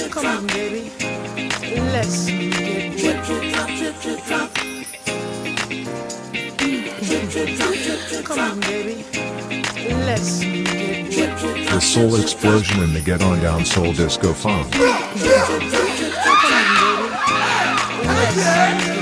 Come on, baby. Let's get wet. Come on, baby. Let's get wet. The soul explosion and the get on down soul disco funk. Come on, baby. Let's get wet.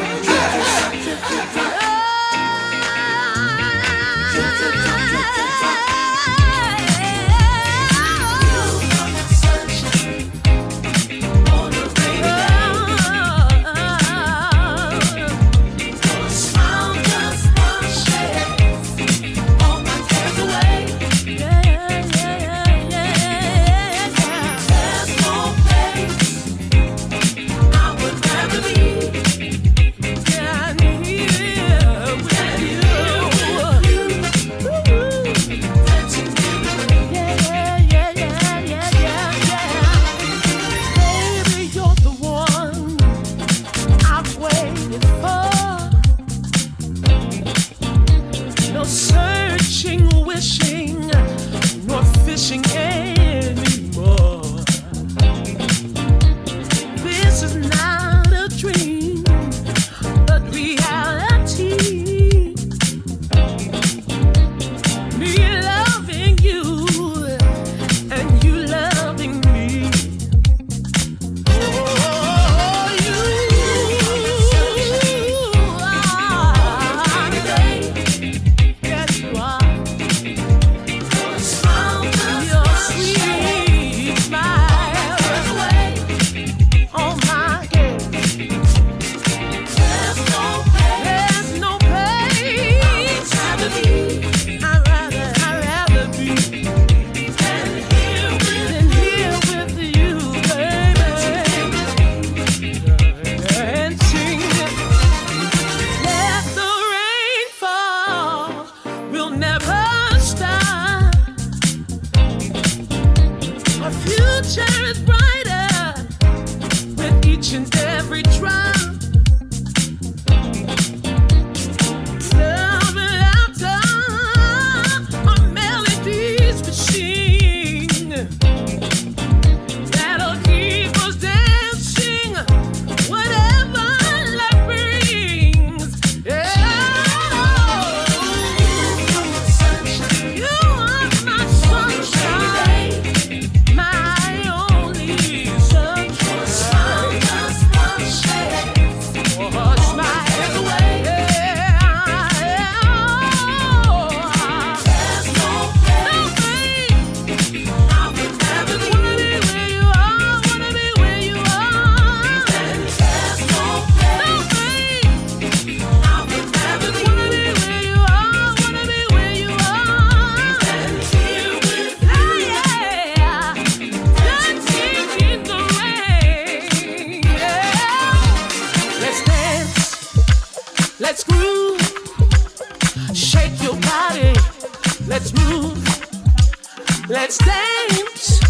Let's dance,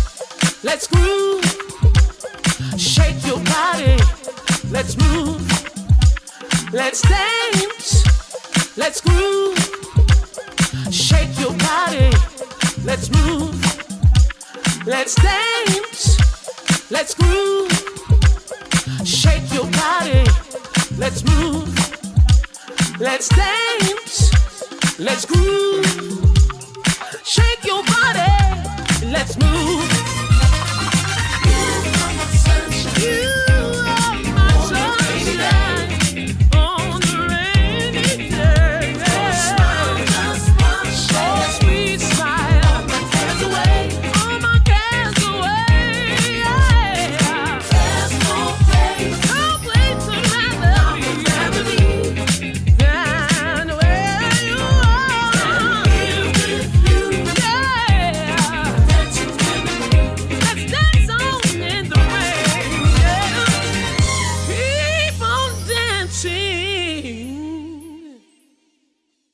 let's groove, shake your body, let's move. Let's dance, let's groove, shake your body, let's move. Let's dance, let's groove, shake your body, let's move. Let's dance, let's groove, shake your body, let's move.